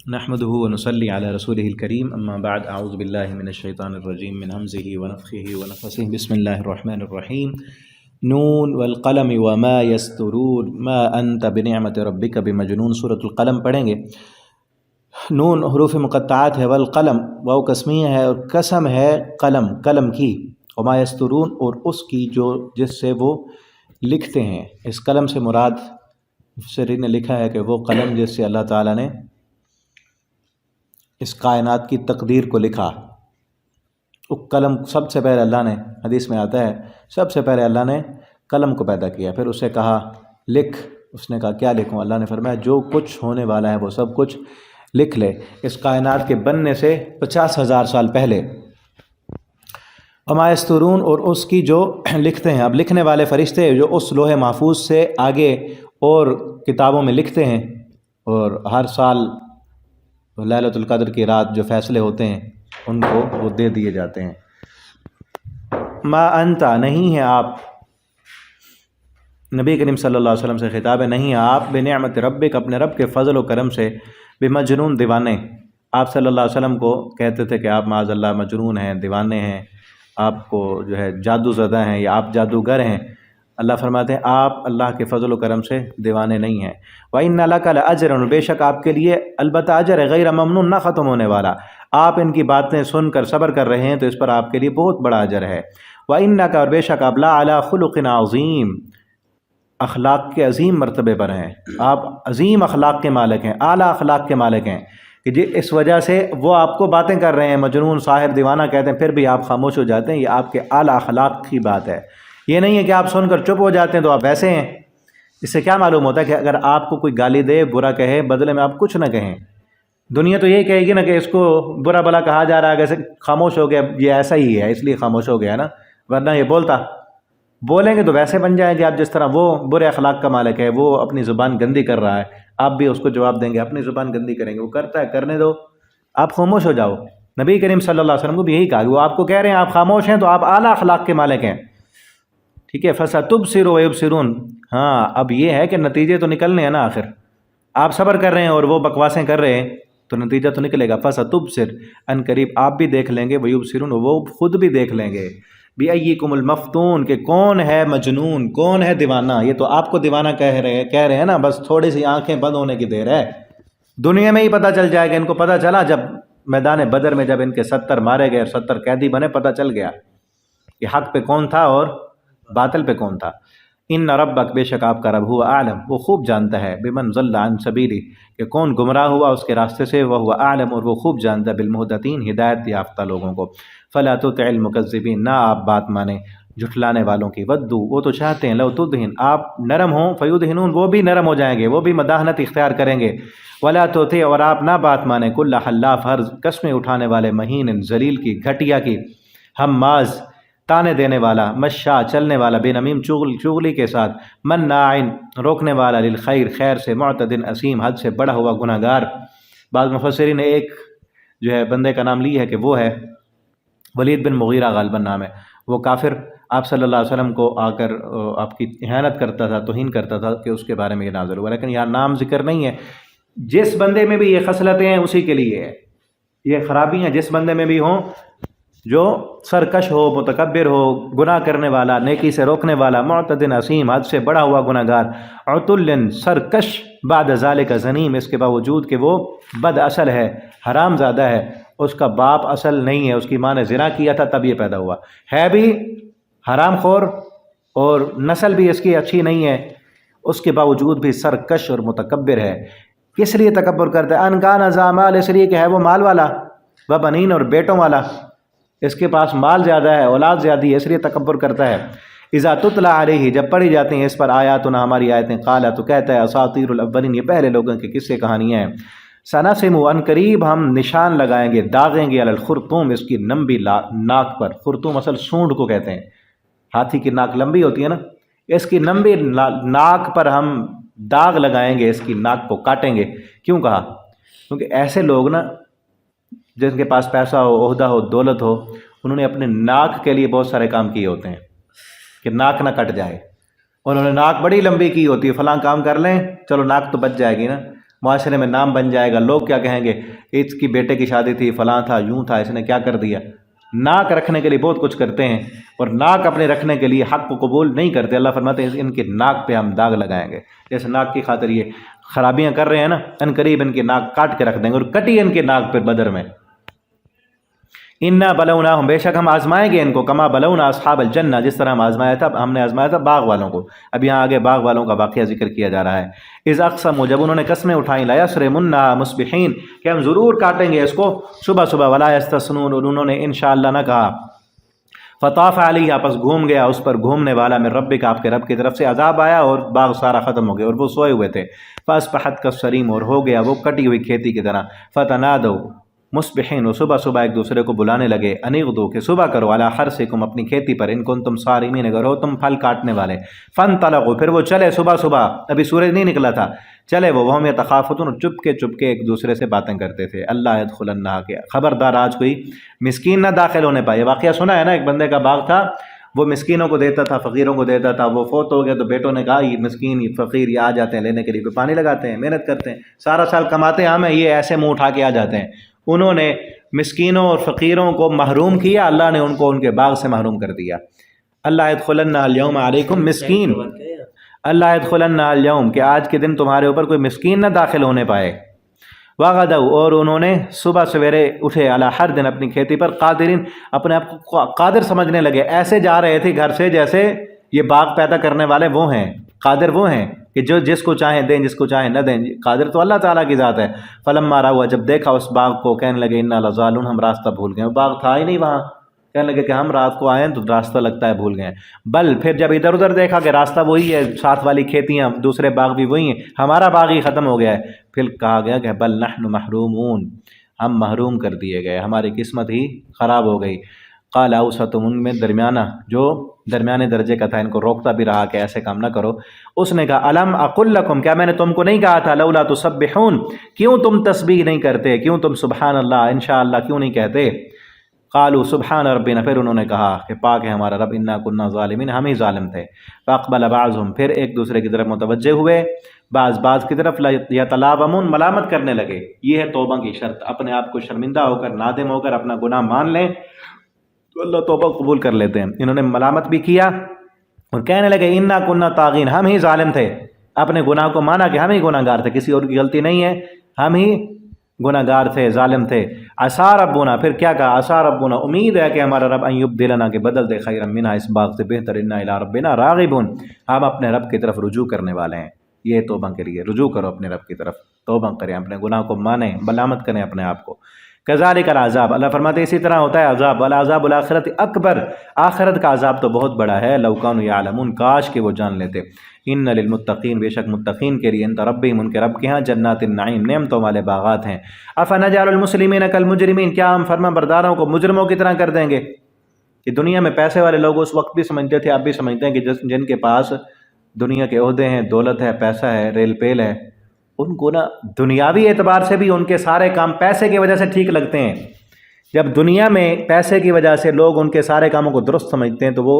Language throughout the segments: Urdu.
نحمده ونصلي على رسوله الكريم اما بعد اعوذ بالله من الشيطان الرجيم من همزه ونفخه ونفثه بسم الله الرحمن الرحيم نون والقلم وما يسطرون ما انت بنعمت ربك بمجنون۔ سورۃ القلم پڑھیں گے۔ نون حروف مقطعات ہے، والقلم واو قسمیہ ہے اور قسم ہے قلم کی، وما یسترون اور اس کی جو جس سے وہ لکھتے ہیں۔ اس قلم سے مراد مفسرین نے لکھا ہے کہ وہ قلم جس سے اللہ تعالیٰ نے اس کائنات کی تقدیر کو لکھا۔ وہ قلم سب سے پہلے اللہ نے، حدیث میں آتا ہے، سب سے پہلے اللہ نے قلم کو پیدا کیا، پھر اسے کہا لکھ۔ اس نے کہا کیا لکھوں؟ اللہ نے فرمایا جو کچھ ہونے والا ہے وہ سب کچھ لکھ لے۔ اس کائنات کے بننے سے 50,000 سال پہلے۔ وما یسترون اور اس کی جو لکھتے ہیں۔ اب لکھنے والے فرشتے جو اس لوح محفوظ سے آگے اور کتابوں میں لکھتے ہیں، اور ہر سال لیلۃ القدر کی رات جو فیصلے ہوتے ہیں ان کو وہ دے دیے جاتے ہیں۔ ما انت نہیں ہے آپ، نبی کریم صلی اللہ علیہ وسلم سے خطاب ہے، نہیں ہے آپ بنعمت ربک اپنے رب کے فضل و کرم سے، بمجنون دیوانے۔ آپ صلی اللہ علیہ وسلم کو کہتے تھے کہ آپ معاذ اللہ مجنون ہیں، دیوانے ہیں، آپ کو جو ہے جادو زدہ ہیں یا آپ جادوگر ہیں۔ اللہ فرماتے ہیں آپ اللہ کے فضل و کرم سے دیوانے نہیں ہیں۔ وَإِنَّ لَكَ لَأَجْرًا، بے شک آپ کے لیے البتہ اجر ہے، غیر ممنون، نہ ختم ہونے والا۔ آپ ان کی باتیں سن کر صبر کر رہے ہیں تو اس پر آپ کے لیے بہت بڑا اجر ہے۔ وَإِنَّكَ اور بے شک آپ لَعَلَىٰ خُلُقٍ عَظِيمٍ، اخلاق کے عظیم مرتبے پر ہیں۔ آپ عظیم اخلاق کے مالک ہیں، اعلیٰ اخلاق کے مالک ہیں کہ اس وجہ سے وہ آپ کو باتیں کر رہے ہیں، مجنون، ساحر، دیوانہ کہتے ہیں، پھر بھی آپ خاموش ہو جاتے ہیں۔ یہ آپ کے اعلیٰ اخلاق کی بات ہے۔ یہ نہیں ہے کہ آپ سن کر چپ ہو جاتے ہیں تو آپ ویسے ہیں۔ اس سے کیا معلوم ہوتا ہے کہ اگر آپ کو کوئی گالی دے، برا کہے، بدلے میں آپ کچھ نہ کہیں۔ دنیا تو یہی کہے گی نا کہ اس کو برا بلا کہا جا رہا ہے، کیسے خاموش ہو گیا، یہ ایسا ہی ہے اس لیے خاموش ہو گیا نا، ورنہ یہ بولیں گے تو ویسے بن جائیں گے آپ جس طرح وہ برے اخلاق کا مالک ہے، وہ اپنی زبان گندی کر رہا ہے، آپ بھی اس کو جواب دیں گے، اپنی زبان گندی کریں گے۔ وہ کرتا ہے، کرنے دو، آپ خاموش ہو جاؤ۔ نبی کریم صلی اللہ علیہ وسلم کو بھی یہی کہا کہ وہ آپ کو کہہ رہے ہیں آپ خاموش ہیں تو آپ اعلیٰ اخلاق کے مالک ہیں، ٹھیک ہے۔ فَسَتُبْصِرُ وَيُبْصِرُونَ، ہاں اب یہ ہے کہ نتیجے تو نکلنے ہیں نا، آخر آپ صبر کر رہے ہیں اور وہ بکواسیں کر رہے ہیں تو نتیجہ تو نکلے گا۔ فَسَتُبْصِرُ، ان قریب آپ بھی دیکھ لیں گے، وَيُبْصِرُونَ وہ خود بھی دیکھ لیں گے، بِأَيِّكُمُ الْمَفْتُونُ کہ کون ہے مجنون، کون ہے دیوانہ۔ یہ تو آپ کو دیوانہ کہہ رہے ہیں نا، بس تھوڑی سی آنکھیں بند ہونے کی دیر ہے، دنیا میں ہی پتہ چل جائے گا۔ ان کو پتہ چلا جب میدان بدر میں جب ان کے 70 مارے گئے اور 70 قیدی بنے، پتہ چل گیا کہ حق پہ کون تھا اور باطل پہ کون تھا۔ ان ربک بے شک آپ کا رب ہوا اعلم وہ خوب جانتا ہے، بمن ضل عن سبیلی کہ کون گمراہ ہوا اس کے راستے سے، وہ اعلم اور وہ خوب جانتا ہے بالمہتدین ہدایت یافتہ لوگوں کو۔ فلا تطع المکذبین نہ آپ بات مانیں جھٹلانے والوں کی، ودو وہ تو چاہتے ہیں، لو تدہن آپ نرم ہوں، فیدہنون وہ بھی نرم ہو جائیں گے، وہ بھی مداحنت اختیار کریں گے۔ ولا تطع اور آپ نہ بات مانیں کل حلاف ہر قسمیں اٹھانے والے، مہین ذلیل کی، گھٹیا کی، ہماز تانے دینے والا، مشاء چلنے والا، بے نمیم چغلی کے ساتھ، مناع روکنے والا، للخیر خیر سے، معتد اثیم حد سے بڑا ہوا گناہ گار۔ بعض مفسرین نے ایک جو ہے بندے کا نام لی ہے کہ وہ ہے ولید بن مغیرہ، غالباً نام ہے، وہ کافر آپ صلی اللہ علیہ وسلم کو آ کر آپ کی اہانت کرتا تھا، توہین کرتا تھا، کہ اس کے بارے میں یہ نازل ہوا، لیکن یہاں نام ذکر نہیں ہے۔ جس بندے میں بھی یہ خصلتیں ہیں اسی کے لیے ہے، یہ خرابیاں جس بندے میں بھی ہوں، جو سرکش ہو، متکبر ہو، گناہ کرنے والا، نیکی سے روکنے والا، معتد اثیم حد سے بڑا ہوا گناہ گار، عتل سرکش، بعد ذالک زنیم اس کے باوجود کہ وہ بد اصل ہے، حرام زادہ ہے، اس کا باپ اصل نہیں ہے، اس کی ماں نے زنا کیا تھا تب یہ پیدا ہوا ہے، بھی حرام خور اور نسل بھی اس کی اچھی نہیں ہے، اس کے باوجود بھی سرکش اور متکبر ہے۔ کس لیے تکبر کرتا ہے؟ ان کان ذا مال، اس لیے کہ ہے وہ مال والا، و بنین اور بیٹوں والا، اس کے پاس مال زیادہ ہے، اولاد زیادہ ہے، اس لیے تکبر کرتا ہے۔ اذا تتلی علیہ جب پڑھی جاتی ہیں اس پر آیاتنا ہماری آیتیں، قالا تو کہتا ہے اساطیر الاولین یہ پہلے لوگوں کے قصے کہانیاں ہیں۔ سنسم ان قریب ہم نشان لگائیں گے، داغیں گے، علی الخرطوم اس کی لمبی ناک پر، خرطوم اصل سونڈ کو کہتے ہیں، ہاتھی کی ناک لمبی ہوتی ہے نا، اس کی لمبی ناک پر ہم داغ لگائیں گے، اس کی ناک کو کاٹیں گے۔ کیوں کہا؟ کیونکہ ایسے لوگ نا جن کے پاس پیسہ ہو، عہدہ ہو، دولت ہو، انہوں نے اپنے ناک کے لیے بہت سارے کام کیے ہوتے ہیں کہ ناک نہ کٹ جائے، انہوں نے ناک بڑی لمبی کی ہوتی ہے، فلاں کام کر لیں چلو ناک تو بچ جائے گی نا، معاشرے میں نام بن جائے گا، لوگ کیا کہیں گے، اس کی بیٹے کی شادی تھی، فلاں تھا، یوں تھا، اس نے کیا کر دیا۔ ناک رکھنے کے لیے بہت کچھ کرتے ہیں، اور ناک اپنے رکھنے کے لیے حق کو قبول نہیں کرتے۔ اللہ فرماتے ہیں ان کے ناک پہ ہم داغ لگائیں گے، جیسے ناک کی خاطر یہ خرابیاں کر رہے ہیں نا، ان قریب ان کے ناک کاٹ کے رکھ دیں گے، اور کٹی ان کے ناک پہ بدر میں۔ انا بلوناہم، بے شک ہم آزمائیں گے ان کو، کما بلونا اصحاب الجنہ، جس طرح ہم نے آزمایا تھا باغ والوں کو۔ اب یہاں آگے باغ والوں کا واقعہ ذکر کیا جا رہا ہے۔ اذ اقسموا، جب انہوں نے قسمیں اٹھائیں، لا یصرمنھا مصبحین، کہ ہم ضرور کاٹیں گے اس کو صبح صبح، ولا یستثنون، اور انہوں نے انشاءاللہ نہ کہا۔ فطاف علیہا، پس گھوم گیا اس پر گھومنے والا، من ربک، آپ کے رب کی طرف سے عذاب آیا اور باغ سارا ختم ہو گیا اور وہ سوئے ہوئے تھے۔ فاصبحت کالصریم، اور ہو گیا وہ کٹی ہوئی کھیتی کی طرح۔ فتنادوا مصبحین، وہ صبح صبح ایک دوسرے کو بلانے لگے، انغدو، کہ صبح کرو، علی حرثکم، اپنی کھیتی پر، ان کنتم صارمین، اگر ہو تم پھل کاٹنے والے۔ فانطلقوا، پھر وہ چلے صبح صبح، ابھی سورج نہیں نکلا تھا، چلے وہ، وہم یتخافتون، چپ کے ایک دوسرے سے باتیں کرتے تھے، اللہ یدخلنھا، کہ خبردار آج کوئی مسکین نہ داخل ہونے پائے۔ یہ واقعہ سنا ہے نا، ایک بندے کا باغ تھا، وہ مسکینوں کو دیتا تھا، فقیروں کو دیتا تھا، وہ فوت ہو گیا تو بیٹوں نے کہا یہ مسکین یہ فقیر یہ آ جاتے ہیں لینے کے لیے، پانی لگاتے ہیں، محنت کرتے ہیں، سارا سال کماتے ہیں، ہمیں یہ ایسے منہ اٹھا کے آ جاتے ہیں۔ انہوں نے مسکینوں اور فقیروں کو محروم کیا، اللہ نے ان کو ان کے باغ سے محروم کر دیا۔ اللہ یدخلنھا الیوم علیکم مسکین، اللہ یدخلنھا الیوم، کہ آج کے دن تمہارے اوپر کوئی مسکین نہ داخل ہونے پائے۔ وغدوا، اور انہوں نے صبح سویرے اٹھے، علی حرد، اپنی کھیتی پر، قادرین، اپنے آپ کو قادر سمجھنے لگے، ایسے جا رہے تھے گھر سے جیسے یہ باغ پیدا کرنے والے وہ ہیں، قادر وہ ہیں کہ جو جس کو چاہیں دیں، جس کو چاہیں نہ دیں، قادر تو اللہ تعالیٰ کی ذات ہے۔ فلما رأوا، جب دیکھا اس باغ کو، کہنے لگے انا لضالون، ہم راستہ بھول گئے، وہ باغ تھا ہی نہیں وہاں، کہنے لگے کہ ہم رات کو آئے ہیں تو راستہ لگتا ہے بھول گئے۔ بل، پھر جب ادھر ادھر دیکھا کہ راستہ وہی ہے، ساتھ والی کھیتیاں، دوسرے باغ بھی وہی ہیں، ہمارا باغ ہی ختم ہو گیا ہے، پھر کہا گیا کہ بل نحن محرومون، ہم محروم کر دیے گئے، ہماری قسمت ہی خراب ہو گئی۔ قال اوسطہم، ان میں درمیانہ جو درمیانے درجے کا تھا، ان کو روکتا بھی رہا کہ ایسے کام نہ کرو، اس نے کہا الم اقل لکم، کیا میں نے تم کو نہیں کہا تھا، لولا تسبحون، کیوں تم تسبیح نہیں کرتے، کیوں تم سبحان اللہ انشاءاللہ کیوں نہیں کہتے۔ قالوا سبحان ربنا، پھر انہوں نے کہا کہ پاک ہے ہمارا رب، انا کنا ظالمین، ہم ہی ظالم تھے۔ فاقبل بعضهم، پھر ایک دوسرے کی طرف متوجہ ہوئے، بعض کی طرف، یتلاومون، ملامت کرنے لگے۔ یہ ہے توبہ کی شرط، اپنے آپ کو شرمندہ ہو کر، نادم ہو کر اپنا گناہ مان لیں تو اللہ توبہ قبول کر لیتے ہیں۔ انہوں نے ملامت بھی کیا اور کہنے لگے انا کنا طاغین، ہم ہی ظالم تھے، اپنے گناہ کو مانا کہ ہم ہی گناہ گار تھے، کسی اور کی غلطی نہیں ہے، ہم ہی گناہ گار تھے، ظالم تھے۔ عسیٰ ربنا، پھر کیا کہا، عسیٰ ربنا، امید ہے کہ ہمارا رب ان یبدلنا، کہ بدل دے، خیرا منہا، اس باغ سے بہتر، انا الی ربنا راغبون، ہم اپنے رب کی طرف رجوع کرنے والے ہیں۔ یہ توبہ کے لیے رجوع کرو اپنے رب کی طرف، توبہ کریں، اپنے گناہ کو مانیں، ملامت کریں اپنے آپ کو۔ کذالک العذاب، اللہ فرماتے ہیں اسی طرح ہوتا ہے عذاب، والعذاب الآخرت اکبر، آخرت کا عذاب تو بہت بڑا ہے، لو کانوا یعلمون، کاش کہ وہ جان لیتے۔ ان للمتقین، بے شک متقین کے لیے، عند ربہم، ان کے رب کے ہاں، جنات النعیم، نعمتوں والے باغات ہیں۔ افنجعل المسلمین کالمجرمین، کیا ہم فرما برداروں کو مجرموں کی طرح کر دیں گے؟ کہ دنیا میں پیسے والے لوگ اس وقت بھی سمجھتے تھے، اب بھی سمجھتے ہیں کہ جن کے پاس دنیا کے عہدے ہیں، دولت ہے، پیسہ ہے، ریل پیل ہے، ان کو نا دنیاوی اعتبار سے بھی ان کے سارے کام پیسے کی وجہ سے ٹھیک لگتے ہیں۔ جب دنیا میں پیسے کی وجہ سے لوگ ان کے سارے کاموں کو درست سمجھتے ہیں تو وہ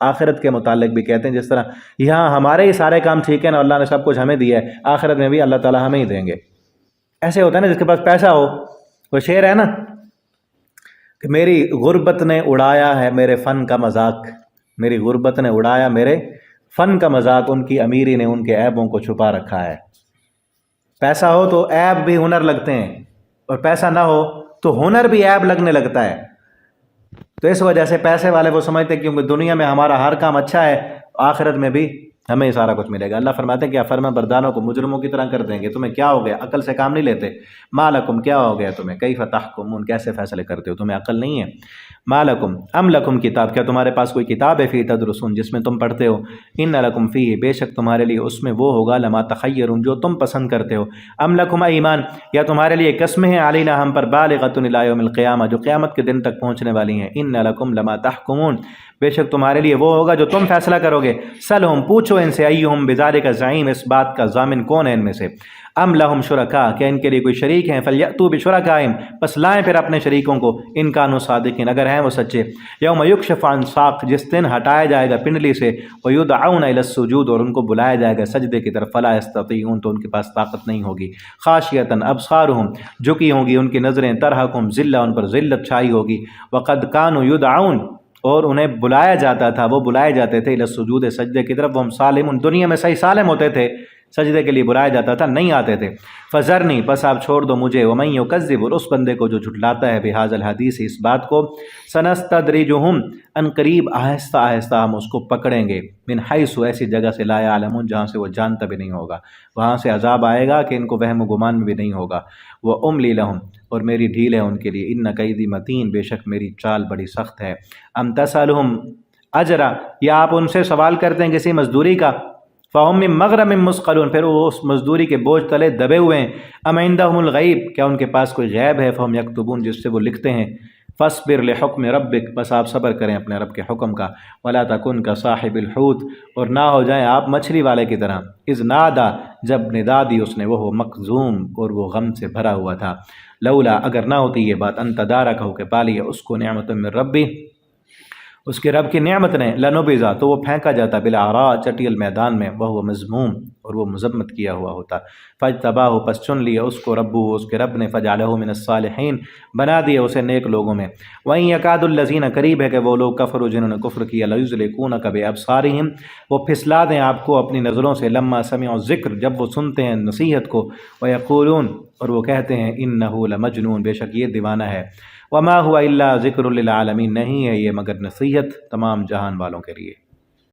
آخرت کے متعلق بھی کہتے ہیں، جس طرح یہاں ہمارے ہی سارے کام ٹھیک ہیں نا، اللہ نے سب کچھ ہمیں دیا ہے، آخرت میں بھی اللہ تعالیٰ ہمیں ہی دیں گے۔ ایسے ہوتا ہے نا، جس کے پاس پیسہ ہو، وہ شعر ہے نا کہ میری غربت نے اڑایا ہے میرے فن کا مذاق، میری غربت نے اڑایا میرے فن کا مذاق، ان کی امیری نے ان کے عیبوں کو چھپا رکھا ہے۔ پیسہ ہو تو عیب بھی ہنر لگتے ہیں، اور پیسہ نہ ہو تو ہنر بھی عیب لگنے لگتا ہے۔ تو اس وجہ سے پیسے والے وہ سمجھتے ہیں کیونکہ دنیا میں ہمارا ہر کام اچھا ہے، آخرت میں بھی ہمیں سارا کچھ ملے گا۔ اللہ فرماتے ہیں کیا فرما برداروں کو مجرموں کی طرح کر دیں گے؟ تمہیں کیا ہو گیا، عقل سے کام نہیں لیتے؟ ما لکم، کیا ہو گیا تمہیں، کیف تحکمون، کیسے فیصلے کرتے ہو، تمہیں عقل نہیں ہے؟ ما لکم ام لکم کتاب، کیا تمہارے پاس کوئی کتاب ہے، فی تدرسون، جس میں تم پڑھتے ہو، ان لکم فیہ، بے شک تمہارے لیے اس میں وہ ہوگا، لما تخیرون، جو تم پسند کرتے ہو، ام لکم ایمان، یا تمہارے لیے قسمیں ہیں، علینا، ہم پر، بالغۃ الی یوم القیامہ، جو قیامت کے دن تک پہنچنے والی ہیں، ان لکم لما تحکمون، بے شک تمہارے لیے وہ ہوگا جو تم فیصلہ کرو گے۔ سلہم پوچھو ان سے، ایہم بذالک زعیم، اس بات کا ضامن کون ہے ان میں سے، ام لہم شرکاء، کیا ان کے لیے کوئی شریک ہیں، فلیأتوا بشرکائہم، پس لائیں پھر اپنے شریکوں کو، ان کانوا صادقین، اگر ہیں وہ سچے۔ یوم یکشف عن ساق، جس دن ہٹایا جائے گا پنڈلی سے، ویدعون الی السجود، اور ان کو بلایا جائے گا سجدے کی طرف، فلا یستطیعون، تو ان کے پاس طاقت نہیں ہوگی۔ خاشیۃ ابصارہم، جھکی ہوں گی ان کی نظریں، ترہقہم ذلہ، ان پر ذلت چھائی ہوگی، وقد کانوا یدعون، اور انہیں بلایا جاتا تھا، وہ بلائے جاتے تھے، الی السجود، سجدے کی طرف، وہم سالمون، دنیا میں صحیح سالم ہوتے تھے، سجدے کے لیے بلایا جاتا تھا، نہیں آتے تھے۔ فذرنی، پس آپ چھوڑ دو مجھے، ومن یکذب، اور اس بندے کو جو جھٹلاتا ہے، بہذا الحدیث، اس بات کو، سنستدرجہم، ان قریب آہستہ آہستہ ہم اس کو پکڑیں گے، من حیث، ایسی جگہ سے، لا یعلمون، جہاں سے وہ جانتا بھی نہیں ہوگا، وہاں سے عذاب آئے گا کہ ان کو وہم و گمان میں بھی نہیں ہوگا۔ واملی لہم، اور میری ڈھیل ہے ان کے لیے، ان کیدی متین، بے شک میری چال بڑی سخت ہے۔ ام تسألہم اجرا، یا آپ ان سے سوال کرتے ہیں کسی مزدوری کا، فہم من مغرم مثقلون، پھر وہ اس مزدوری کے بوجھ تلے دبے ہوئے ہیں۔ ام عندہم الغیب، کیا ان کے پاس کوئی غیب ہے، فہم یکتبون، جس سے وہ لکھتے ہیں۔ فاصبر لحکم ربک، بس آپ صبر کریں اپنے رب کے حکم کا، ولا تکن کصاحب الحوت، اور نہ ہو جائیں آپ مچھلی والے کی طرح، اذ نادا، جب ندا دی اس نے، وہ مکظوم، اور وہ غم سے بھرا ہوا تھا، لولا، اگر نہ ہوتی یہ بات، ان تدارکہ، کہ پالی ہے اس کو، نعمت من ربی، اس کے رب کی نعمت نے، لنبذا، تو وہ پھینکا جاتا، بالعراء، چٹیل میدان میں، وہو مذموم، اور وہ مذمت کیا ہوا ہوتا۔ فاجتباہ، پس چن لیا اس کو، ربہ، اس کے رب نے، فجعلہ من الصالحین، بنا دیا اسے نیک لوگوں میں۔ وَإِن يَكَادُ الَّذِينَ، قریب ہے کہ وہ لوگ، کفروا، جنہوں نے کفر کیا، لَيُزْلِقُونَكَ بِأَبْصَارِهِمْ، وہ پھسلا دیں آپ کو اپنی نظروں سے، لما سمعوا الذکر، جب وہ سنتے ہیں نصیحت کو، وَيَقُولُونَ، اور وہ کہتے ہیں، إِنَّهُ لَمَجْنُون، بے شک یہ دیوانہ ہے۔ وما هو الا ذکر للعالمین، نہیں ہے یہ مگر نصیحت تمام جہان والوں کے لیے۔